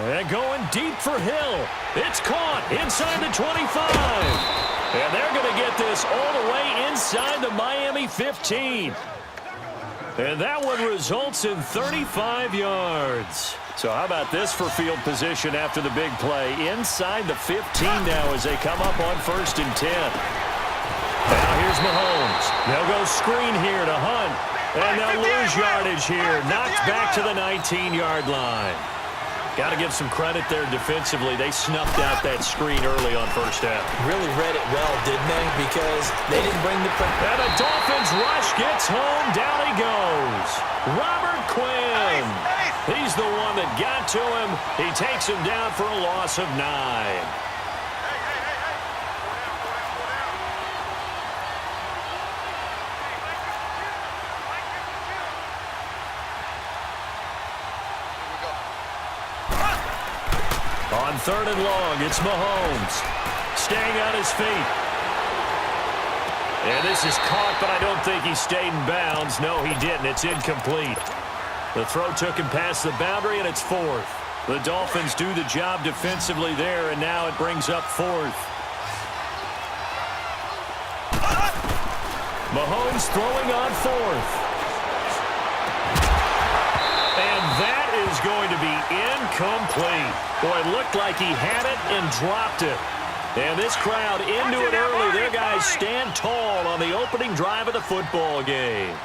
And going deep for Hill. It's caught inside the 25. And they're going to get this all the way inside the Miami 15. And that one results in 35 yards. So how about this for field position after the big play? Inside the 15 now as they come up on 1st and 10. Now here's Mahomes. They'll go screen here to Hunt. And they'll lose yardage here. Knocked back to the 19-yard line. Got to give some credit there defensively. They snuffed out that screen early on first down. Really read it well, didn't they? Because they didn't bring the pressure. And the Dolphins rush gets home. Down he goes. Robert Quinn. He's the one that got to him. He takes him down for a loss of 9. On 3rd and long, it's Mahomes. Staying on his feet. And this is caught, but I don't think he stayed in bounds. No, he didn't. It's incomplete. The throw took him past the boundary, and it's 4th. The Dolphins do the job defensively there, and now it brings up 4th. Mahomes throwing on 4th. And that is going to be incomplete. Boy, it looked like he had it and dropped it. And this crowd into it early. Their guys stand tall on the opening drive of the football game.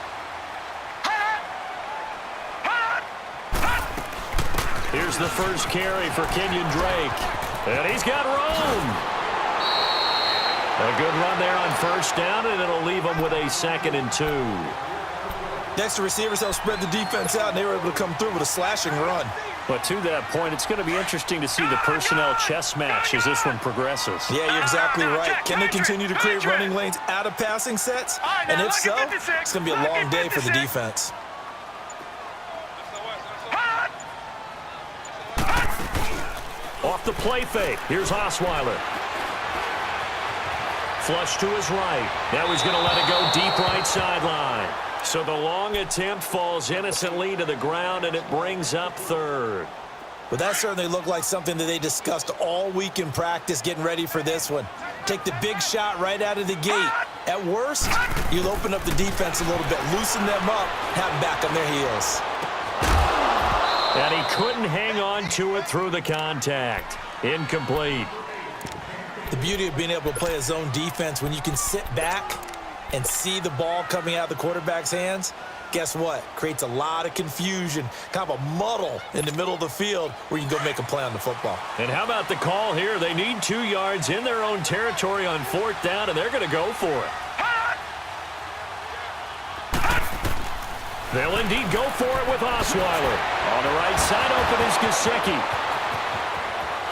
Here's the first carry for Kenyon Drake. And he's got room. A good run there on 1st down, and it'll leave him with a 2nd and 2. Next, the receivers help spread the defense out, and they were able to come through with a slashing run. But to that point, it's going to be interesting to see the personnel chess match as this one progresses. Yeah, you're exactly right. Can they continue to create running lanes out of passing sets? And if so, it's going to be a long day for the defense. Off the play fake. Here's Osweiler. Flush to his right. Now he's going to let it go deep right sideline. So the long attempt falls innocently to the ground, and it brings up 3rd. But that certainly looked like something that they discussed all week in practice getting ready for this one. Take the big shot right out of the gate. At worst, you'll open up the defense a little bit, loosen them up, have them back on their heels. And he couldn't hang on to it through the contact. Incomplete. The beauty of being able to play a zone defense when you can sit back and see the ball coming out of the quarterback's hands, guess what? Creates a lot of confusion, kind of a muddle in the middle of the field where you can go make a play on the football. And how about the call here? They need 2 yards in their own territory on 4th down, and they're going to go for it. They'll indeed go for it with Osweiler. On the right side, open is Gesicki.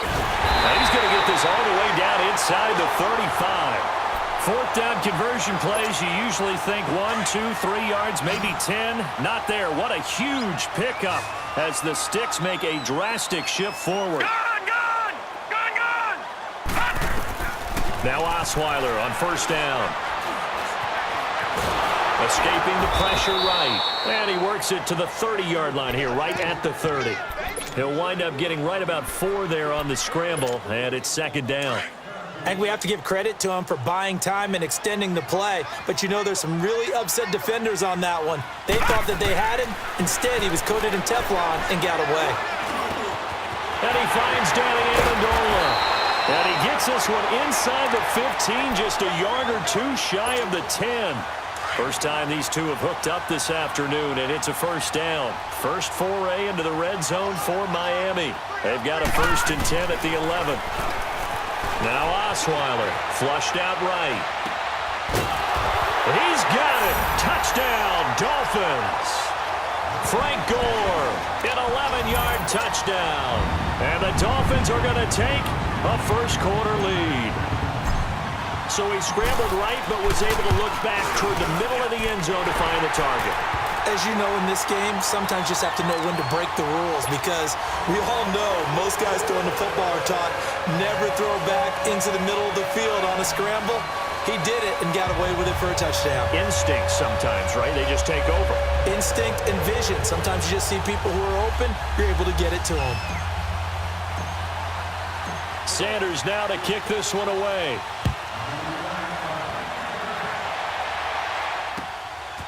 And he's going to get this all the way down inside the 35. 4th down conversion plays, you usually think 1, 2, 3 yards, maybe 10. Not there. What a huge pickup as the Sticks make a drastic shift forward. Gone! Now Osweiler on 1st down. Escaping the pressure right. And he works it to the 30-yard line here, right at the 30. He'll wind up getting right about 4 there on the scramble, and it's 2nd down. I think we have to give credit to him for buying time and extending the play. But, you know, there's some really upset defenders on that one. They thought that they had him. Instead, he was coated in Teflon and got away. And he finds Danny Amendola. And he gets this one inside the 15, just a yard or 2 shy of the 10. First time these two have hooked up this afternoon, and it's a 1st down. First foray into the red zone for Miami. They've got a 1st and 10 at the 11. Now Osweiler, flushed out right. He's got it. Touchdown, Dolphins. Frank Gore, an 11-yard touchdown. And the Dolphins are going to take a first-quarter lead. So he scrambled right, but was able to look back toward the middle of the end zone to find the target. As you know, in this game, sometimes you just have to know when to break the rules because we all know most guys throwing the football are taught never throw back into the middle of the field on a scramble. He did it and got away with it for a touchdown. Instinct sometimes, right? They just take over. Instinct and vision. Sometimes you just see people who are open, you're able to get it to them. Sanders now to kick this one away.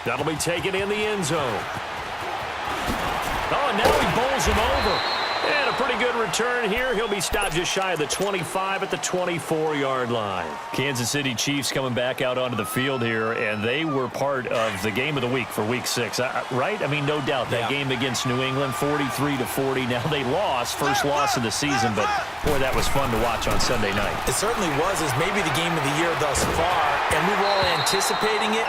That'll be taken in the end zone. Oh, and now he bowls him over. And a pretty good return here. He'll be stopped just shy of the 25 at the 24-yard line. Kansas City Chiefs coming back out onto the field here, and they were part of the game of the week for Week 6, right? I mean, no doubt that game against New England, 43-40. Now they lost, first loss of the season, but boy, that was fun to watch on Sunday night. It certainly was. It's maybe the game of the year thus far, and we were all anticipating it.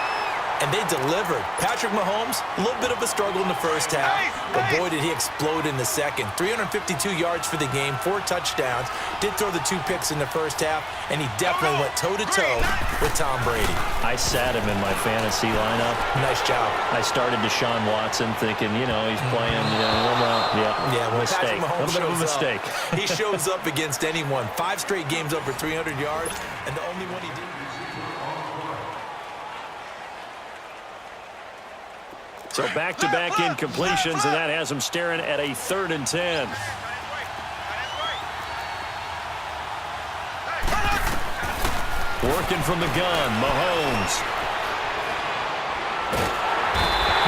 And they delivered. Patrick Mahomes, a little bit of a struggle in the first half, but boy, did he explode in the second. 352 yards for the game, 4 touchdowns. Did throw the 2 picks in the first half, and he definitely went toe-to-toe with Tom Brady. I sat him in my fantasy lineup. Nice job. I started Deshaun Watson thinking, he's playing, well, mistake. A little bit of a mistake. He shows up against anyone. 5 straight games over 300 yards, and the only one he did. So back-to-back incompletions, and that has him staring at a 3rd and 10. Working from the gun, Mahomes.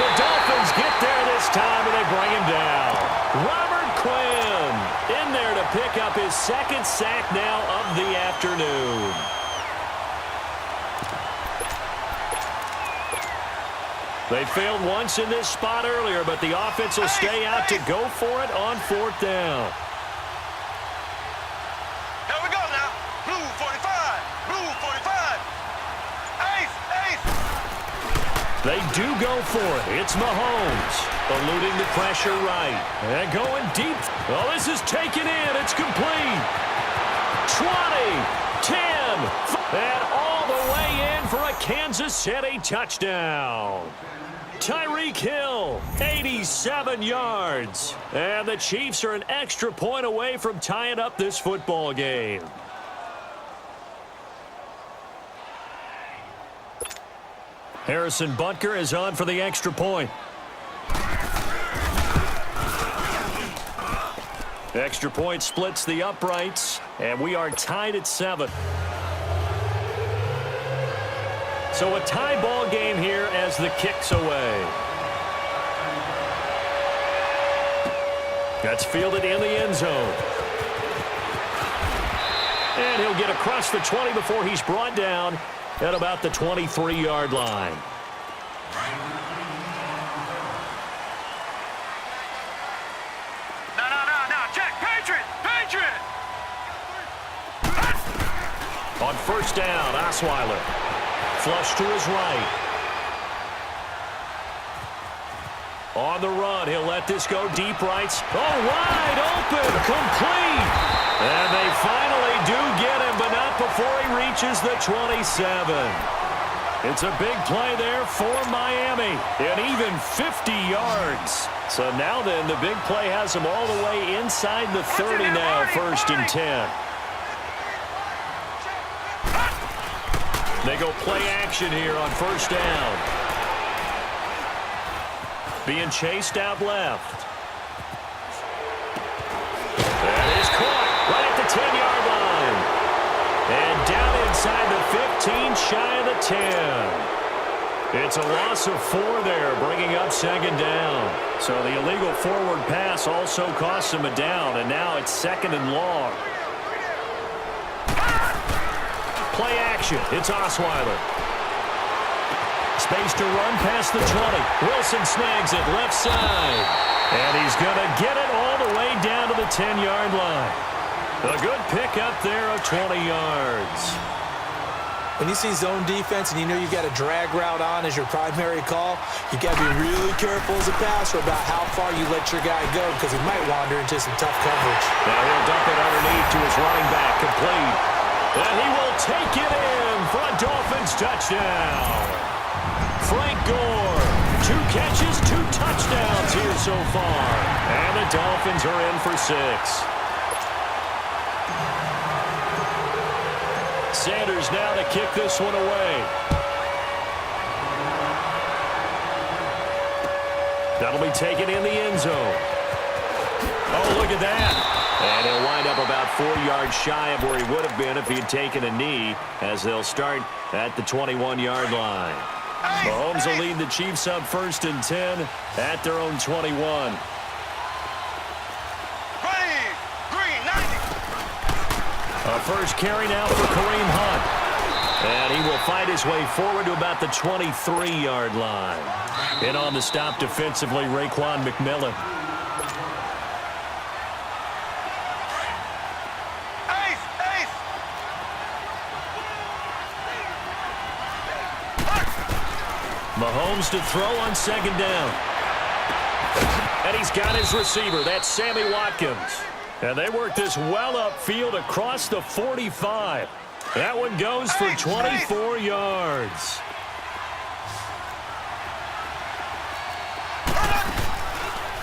The Dolphins get there this time, and they bring him down. Robert Quinn in there to pick up his 2nd sack now of the afternoon. They failed once in this spot earlier, but the offense will stay out to go for it on 4th down. Here we go now. Blue 45. Blue 45. Ace. They do go for it. It's Mahomes eluding the pressure right. And going deep. Oh, this is taken in. It's complete. 20, 10, and all the way in for a Kansas City touchdown. Tyreek Hill, 87 yards. And the Chiefs are an extra point away from tying up this football game. Harrison Butker is on for the extra point. Extra point splits the uprights, and we are tied at 7. So a tie ball game here as the kick's away. That's fielded in the end zone. And he'll get across the 20 before he's brought down at about the 23-yard line. No, check. Patriot. On 1st down, Osweiler. Flush to his right. On the run, he'll let this go deep right. Oh, wide open, complete. And they finally do get him, but not before he reaches the 27. It's a big play there for Miami, and even 50 yards. So now then, the big play has him all the way inside the 30 now, 1st and 10. They go play action here on 1st down. Being chased out left. That is caught right at the 10-yard line. And down inside the 15, shy of the 10. It's a loss of 4 there, bringing up 2nd down. So the illegal forward pass also costs him a down, and now it's 2nd and long. Play action. It's Osweiler. Space to run past the 20. Wilson snags it left side. And he's going to get it all the way down to the 10-yard line. A good pickup there of 20 yards. When you see zone defense and you know you've got a drag route on as your primary call, you got to be really careful as a passer about how far you let your guy go because he might wander into some tough coverage. Now he'll dump it underneath to his running back, complete. And he will take it in for a Dolphins touchdown. Frank Gore, 2 catches, 2 touchdowns here so far. And the Dolphins are in for 6. Sanders now to kick this one away. That'll be taken in the end zone. Oh, look at that. And he'll wind up about 4 yards shy of where he would have been if he had taken a knee, as they'll start at the 21-yard line. Mahomes will lead the Chiefs up 1st and 10 at their own 21. A first carry now for Kareem Hunt. And he will fight his way forward to about the 23-yard line. In on the stop defensively, Raekwon McMillan. Mahomes to throw on 2nd down. And he's got his receiver. That's Sammy Watkins. And they work this well upfield across the 45. That one goes for 24 yards.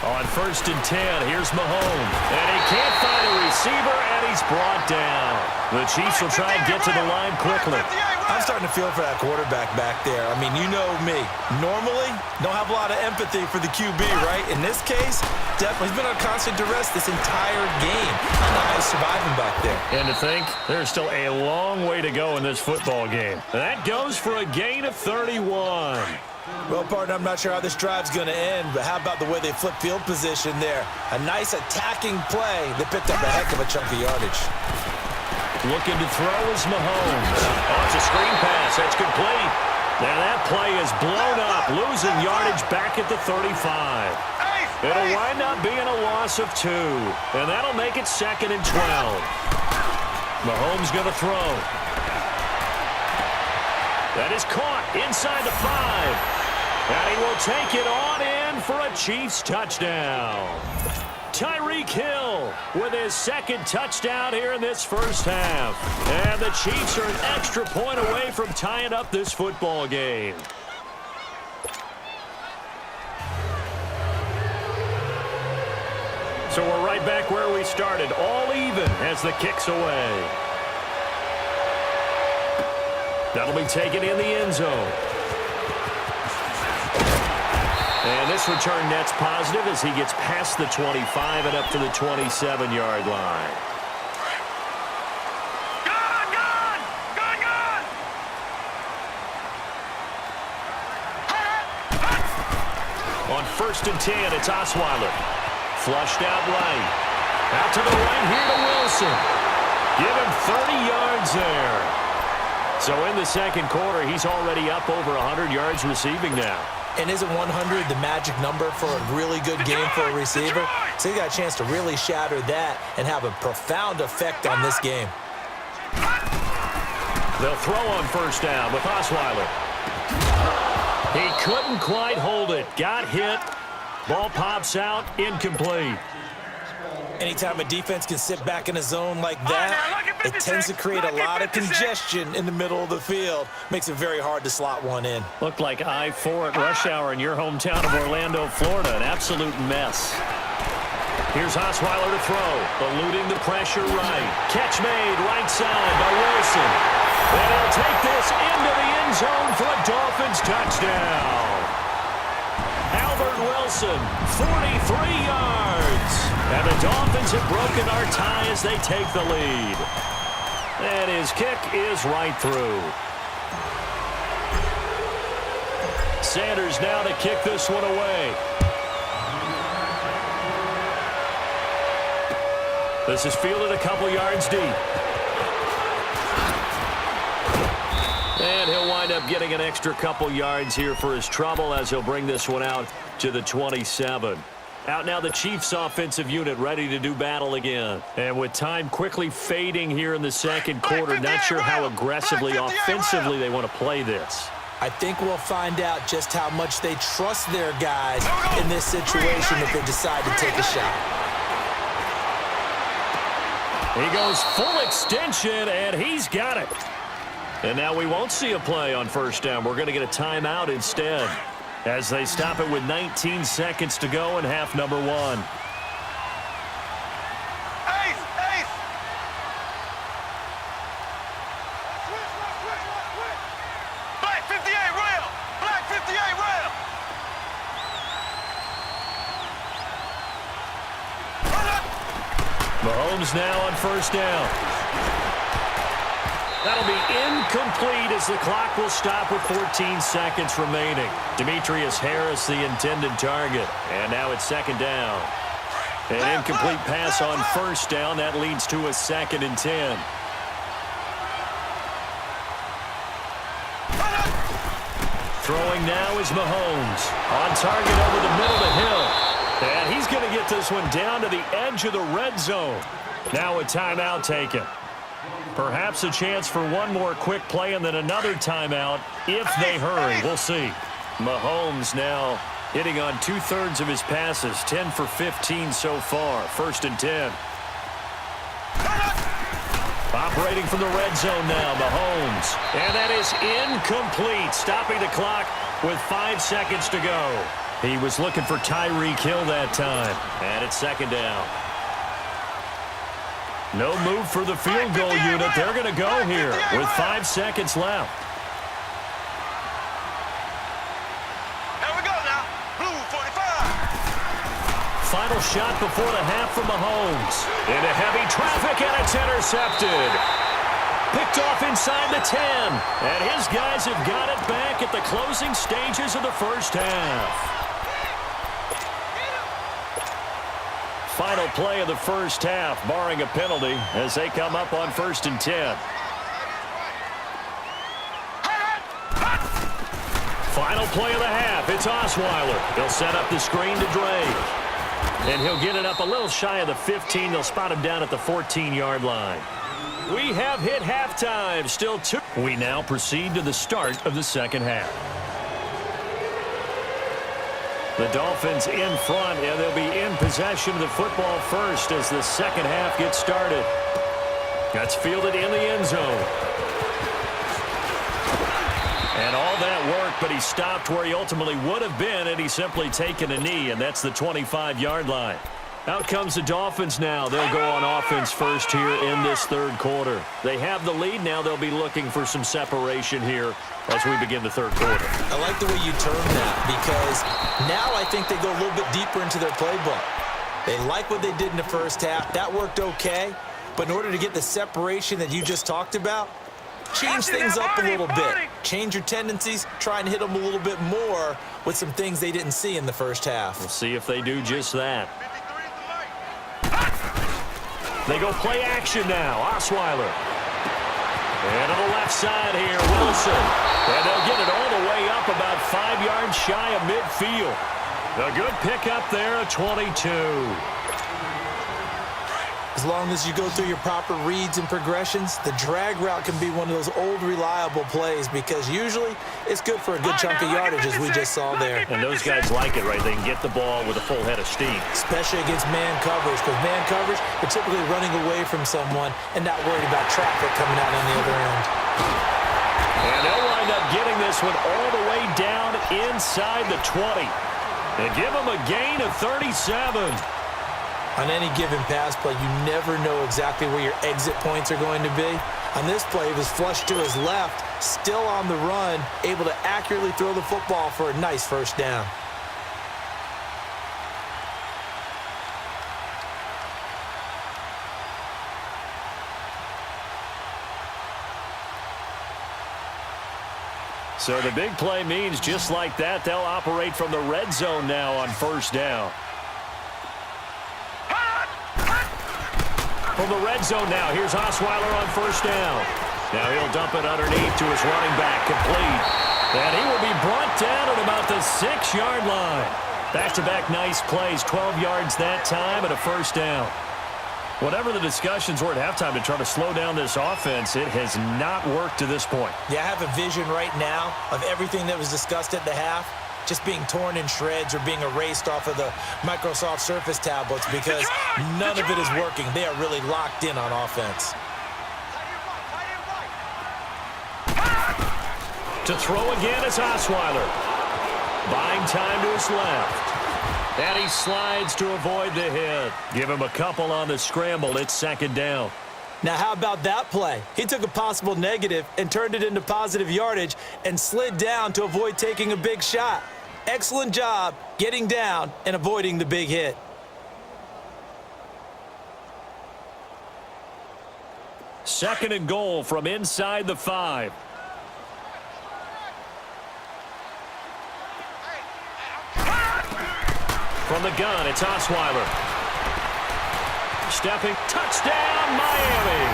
On 1st and 10, here's Mahomes. And he can't find a receiver, and he's brought down. The Chiefs will try and get to the line quickly. I'm starting to feel for that quarterback back there. I mean, you know me. Normally, don't have a lot of empathy for the QB, right? In this case, definitely, he's been on constant duress this entire game. I don't know how he's surviving back there. And to think, there's still a long way to go in this football game. That goes for a gain of 31. Well, partner, I'm not sure how this drive's going to end, but how about the way they flip field position there? A nice attacking play. They picked up a heck of a chunk of yardage. Looking to throw is Mahomes. Oh, it's a screen pass. That's complete. Now that play is blown up, losing yardage back at the 35. It'll wind up being a loss of 2, and that'll make it 2nd and 12. Mahomes going to throw. That is caught inside the 5. And he will take it on in for a Chiefs touchdown. Tyreek Hill with his 2nd touchdown here in this first half. And the Chiefs are an extra point away from tying up this football game. So we're right back where we started, all even as the kick's away. That'll be taken in the end zone. And this return net's positive as he gets past the 25 and up to the 27-yard line. On 1st and 10, it's Osweiler. Flushed out right. Out to the right here to Wilson. Give him 30 yards there. So in the 2nd quarter, he's already up over 100 yards receiving now. And isn't 100 the magic number for a really good game for a receiver? So he got a chance to really shatter that and have a profound effect on this game. They'll throw on 1st down with Osweiler. He couldn't quite hold it. Got hit. Ball pops out. Incomplete. Anytime a defense can sit back in a zone like that, it tends to create a lot of congestion in the middle of the field. Makes it very hard to slot one in. Looked like I-4 at rush hour in your hometown of Orlando, Florida. An absolute mess. Here's Osweiler to throw. Eluding the pressure right. Catch made right side by Wilson. And he'll take this into the end zone for a Dolphins touchdown. Albert Wilson, 43 yards. And the Dolphins have broken our tie as they take the lead. And his kick is right through. Sanders now to kick this one away. This is fielded a couple yards deep. And he'll wind up getting an extra couple yards here for his trouble as he'll bring this one out to the 27. Out now the Chiefs offensive unit ready to do battle again. And with time quickly fading here in the 2nd quarter, not sure how aggressively offensively they want to play this. I think we'll find out just how much they trust their guys in this situation if they decide to take a shot. He goes full extension, and he's got it. And now we won't see a play on 1st down. We're going to get a timeout instead as they stop it with 19 seconds to go in half number 1. Black 58 rail! Black 58 rail! Mahomes now on first down. That'll be incomplete as the clock will stop with 14 seconds remaining. Demetrius Harris, the intended target. And now it's second down. An incomplete pass on first down. That leads to a 2nd and 10. Throwing now is Mahomes. On target over the middle to Hill. And he's going to get this one down to the edge of the red zone. Now a timeout taken. Perhaps a chance for one more quick play and then another timeout if they hurry. We'll see. Mahomes now hitting on 2/3 of his passes, 10 for 15 so far. 1st and 10. Operating from the red zone now, Mahomes. And that is incomplete, stopping the clock with 5 seconds to go. He was looking for Tyreek Hill that time. And it's second down. No move for the field goal unit. They're going to go here with 5 seconds left. Here we go now. Blue 45. Final shot before the half from Mahomes. Into heavy traffic, and it's intercepted. Picked off inside the 10. And his guys have got it back at the closing stages of the first half. Final play of the first half, barring a penalty, as they come up on 1st and 10. Final play of the half, it's Osweiler. He'll set up the screen to Drake. And he'll get it up a little shy of the 15. They'll spot him down at the 14-yard line. We have hit halftime, still 2. We now proceed to the start of the second half. The Dolphins in front, and they'll be in possession of the football first as the second half gets started. That's fielded in the end zone. And all that work, but he stopped where he ultimately would have been had he simply taken a knee, and that's the 25-yard line. Out comes the Dolphins now. They'll go on offense first here in this third quarter. They have the lead now. They'll be looking for some separation here as we begin the third quarter. I like the way you term that because now I think they go a little bit deeper into their playbook. They like what they did in the first half. That worked okay. But in order to get the separation that you just talked about, change things up a little bit. Change your tendencies. Try and hit them a little bit more with some things they didn't see in the first half. We'll see if they do just that. They go play action now. Osweiler. And to the left side here, Wilson. And they'll get it all the way up about 5 yards shy of midfield. A good pickup there at 22. As long as you go through your proper reads and progressions, the drag route can be one of those old reliable plays because usually it's good for a good chunk of yardage as we just saw there. And those guys like it, right? They can get the ball with a full head of steam. Especially against man coverage because man coverage, they're typically running away from someone and not worried about traffic coming out on the other end. And they'll wind up getting this one all the way down inside the 20. And give them a gain of 37. On any given pass play, you never know exactly where your exit points are going to be. On this play, he was flushed to his left, still on the run, able to accurately throw the football for a nice first down. So the big play means just like that, they'll operate from the red zone now on first down. From the red zone now, here's Osweiler on first down. Now he'll dump it underneath to his running back, complete. And he will be brought down at about the 6-yard line. Back-to-back nice plays, 12 yards that time and a first down. Whatever the discussions were at halftime to try to slow down this offense, it has not worked to this point. Yeah, I have a vision right now of everything that was discussed at the half just being torn in shreds or being erased off of the Microsoft Surface tablets because none of it is working. They are really locked in on offense. To throw again is Osweiler. Buying time to his left. And he slides to avoid the hit. Give him a couple on the scramble. It's second down. Now, how about that play? He took a possible negative and turned it into positive yardage and slid down to avoid taking a big shot. Excellent job getting down and avoiding the big hit. 2nd and goal from inside the 5. From the gun, it's Osweiler. Stepping, touchdown, Miami.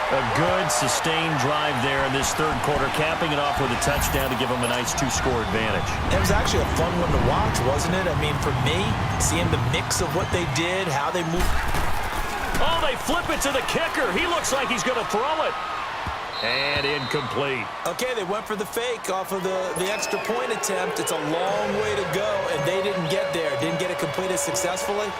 A good, sustained drive there in this 3rd quarter, capping it off with a touchdown to give them a nice 2-score advantage. It was actually a fun one to watch, wasn't it? I mean, for me, seeing the mix of what they did, how they moved. Oh, they flip it to the kicker. He looks like he's going to throw it. And incomplete. Okay, they went for the fake off of the extra point attempt. It's a long way to go, and they didn't get there. Didn't get it completed successfully.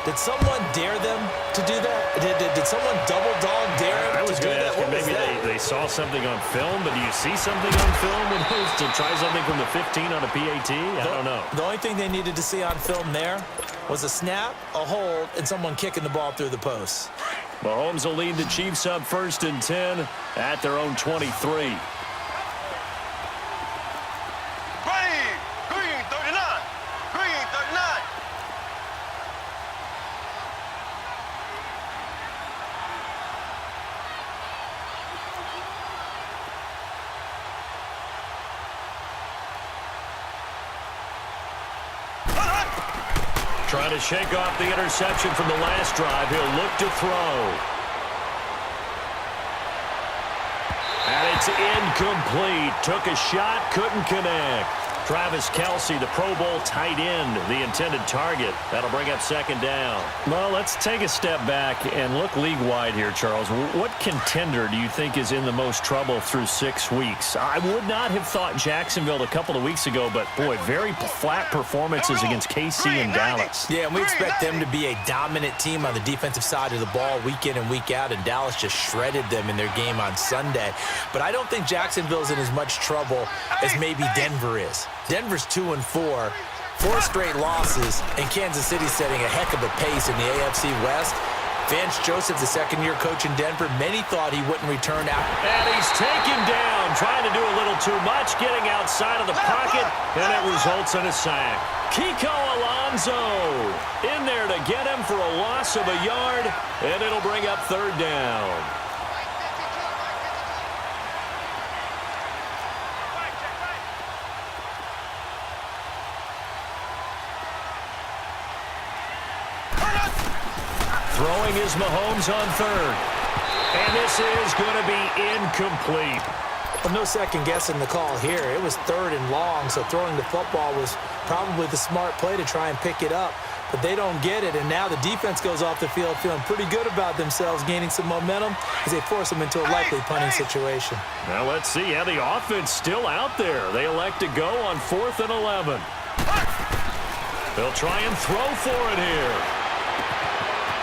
Did someone dare them to do that? Did someone double dog dare them to do that? Maybe they saw something on film, but do you see something on film to try something from the 15 on a PAT? I don't know. The only thing they needed to see on film there was a snap, a hold, and someone kicking the ball through the post. Mahomes will lead the Chiefs up 1st and 10 at their own 23. Green 39. Green 39. Trying to shake off the interception from the last drive. He'll look to throw. And it's incomplete. Took a shot, couldn't connect. Travis Kelce, the Pro Bowl tight end, the intended target. That'll bring up 2nd down. Well, let's take a step back and look league-wide here, Charles. What contender do you think is in the most trouble through 6 weeks? I would not have thought Jacksonville a couple of weeks ago, but, boy, very flat performances against KC and Dallas. Yeah, and we expect them to be a dominant team on the defensive side of the ball week in and week out, and Dallas just shredded them in their game on Sunday. But I don't think Jacksonville's in as much trouble as maybe Denver is. Denver's 2-4, 4 straight losses, and Kansas City's setting a heck of a pace in the AFC West. Vance Joseph, the 2nd-year coach in Denver, many thought he wouldn't return out. And he's taken down, trying to do a little too much, getting outside of the pocket, and it results in a sack. Kiko Alonso in there to get him for a loss of a yard, and it'll bring up 3rd down. Throwing is Mahomes on 3rd. And this is going to be incomplete. Well, no second guessing the call here. It was 3rd and long, so throwing the football was probably the smart play to try and pick it up. But they don't get it, and now the defense goes off the field feeling pretty good about themselves, gaining some momentum as they force them into a likely punting situation. Now let's see how the offense still out there. They elect to go on 4th and 11. They'll try and throw for it here.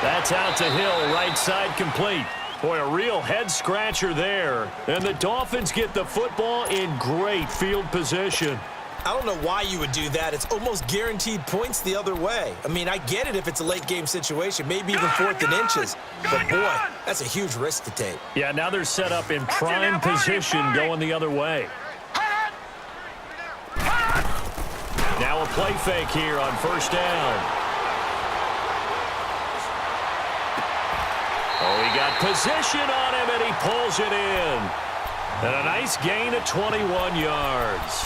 That's out to Hill, right side complete. Boy, a real head-scratcher there. And the Dolphins get the football in great field position. I don't know why you would do that. It's almost guaranteed points the other way. I mean, I get it if it's a late-game situation, maybe even 4th and inches. But, boy, that's a huge risk to take. Yeah, now they're set up in prime position going the other way. Now a play fake here on 1st down. Oh, he got position on him, and he pulls it in. And a nice gain of 21 yards.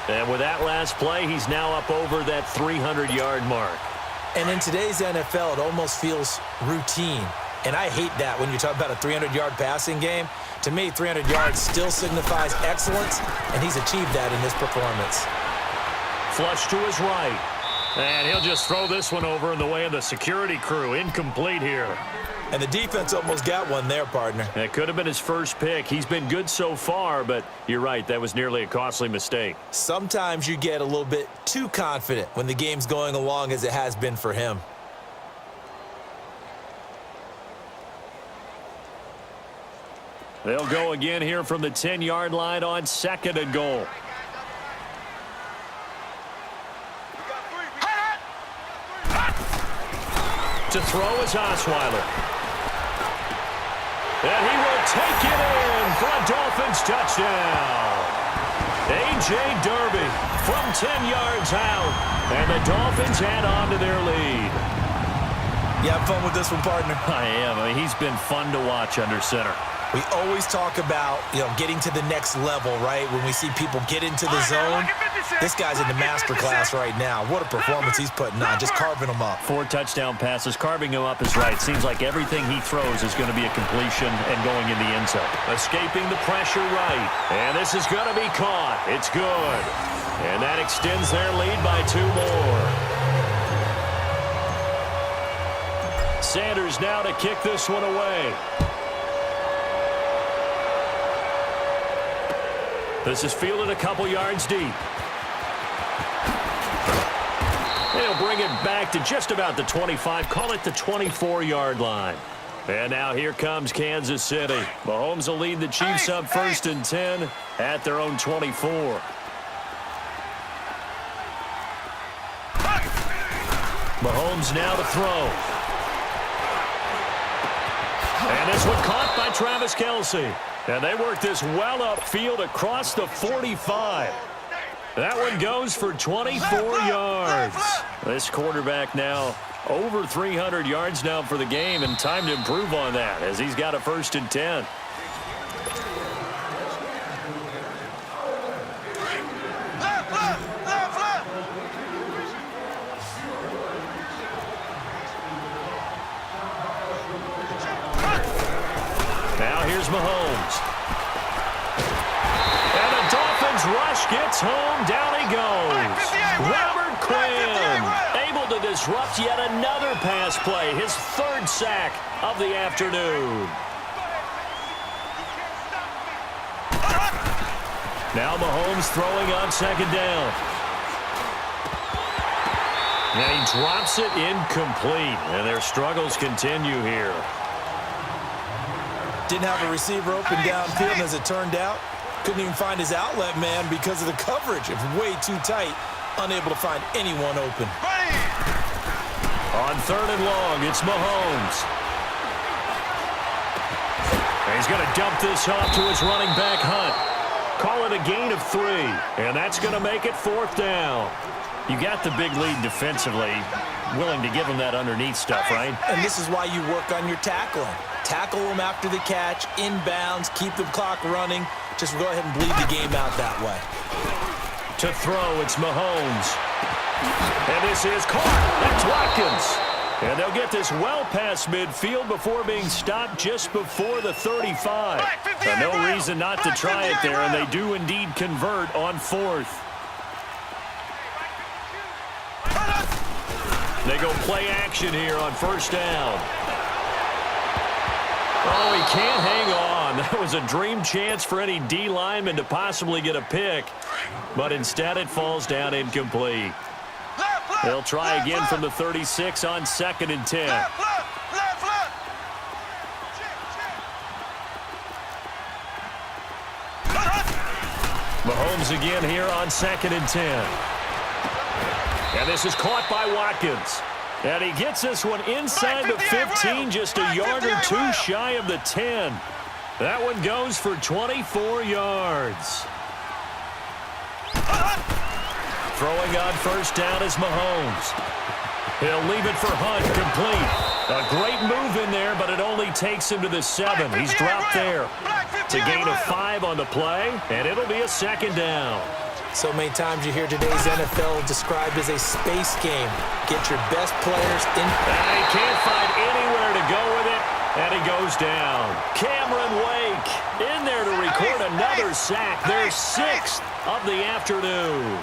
And with that last play, he's now up over that 300-yard mark. And in today's NFL, it almost feels routine. And I hate that when you talk about a 300-yard passing game. To me, 300 yards still signifies excellence, and he's achieved that in this performance. Flush to his right. And he'll just throw this one over in the way of the security crew. Incomplete here. And the defense almost got one there, partner. That could have been his first pick. He's been good so far, but you're right. That was nearly a costly mistake. Sometimes you get a little bit too confident when the game's going along as it has been for him. They'll go again here from the 10-yard line on 2nd and goal. To throw is Osweiler. And he will take it in for a Dolphins touchdown. A.J. Derby from 10 yards out. And the Dolphins add on to their lead. You have fun with this one, partner? I am. I mean, he's been fun to watch under center. We always talk about, getting to the next level, right? When we see people get into the zone, this guy's in the master class right now. What a performance he's putting on, just carving them up. 4 touchdown passes. Carving him up is right. Seems like everything he throws is going to be a completion and going in the end zone. Escaping the pressure right. And this is going to be caught. It's good. And that extends their lead by 2 more. Sanders now to kick this one away. This is fielded a couple yards deep. They'll bring it back to just about the 25. Call it the 24-yard line. And now here comes Kansas City. Mahomes will lead the Chiefs up 1st and 10 at their own 24. Mahomes now to throw. And this one caught by Travis Kelce. And they work this well upfield across the 45. That one goes for 24 yards. This quarterback now over 300 yards now for the game, and time to improve on that as he's got a 1st and 10. Now here's Mahomes. And the Dolphins rush gets home. Down he goes. Robert Quinn able to disrupt yet another pass play. His 3rd sack of the afternoon. Now Mahomes throwing on 2nd down. And he drops it incomplete. And their struggles continue here. Didn't have a receiver open downfield, and as it turned out, couldn't even find his outlet man because of the coverage. It's way too tight, unable to find anyone open. On 3rd and long, it's Mahomes. And he's going to dump this off to his running back, Hunt. Call it a gain of 3, and that's going to make it 4th down. You got the big lead defensively, willing to give him that underneath stuff, right? And this is why you work on your tackling. Tackle them after the catch, inbounds, keep the clock running. Just go ahead and bleed the game out that way. To throw, it's Mahomes. And this is caught. That's Watkins. And they'll get this well past midfield before being stopped just before the 35. And no reason not to try it there, and they do indeed convert on 4th. They go play action here on 1st down. Oh, he can't hang on. That was a dream chance for any D lineman to possibly get a pick. But instead it falls down incomplete. They'll try again from the 36 on 2nd and 10. Mahomes again here on 2nd and 10. And this is caught by Watkins. And he gets this one inside the 15, just a yard or 2 shy of the 10. That one goes for 24 yards. Throwing on 1st down is Mahomes. He'll leave it for Hunt, complete. A great move in there, but it only takes him to the 7. He's dropped there. It's a gain of 5 on the play, and it'll be a 2nd down. So many times you hear today's NFL described as a space game. Get your best players in. And he can't find anywhere to go with it, and he goes down. Cameron Wake in there to record another sack. Their 6th of the afternoon.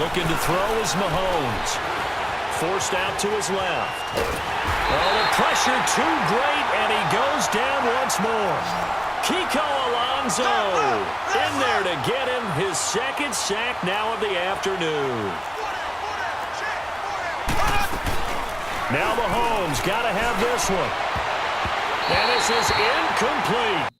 Looking to throw is Mahomes. Forced out to his left. Oh, the pressure too great, and he goes down once more. Kiko Alonso in there to get him his 2nd sack now of the afternoon. Now Mahomes got to have this one. And this is incomplete.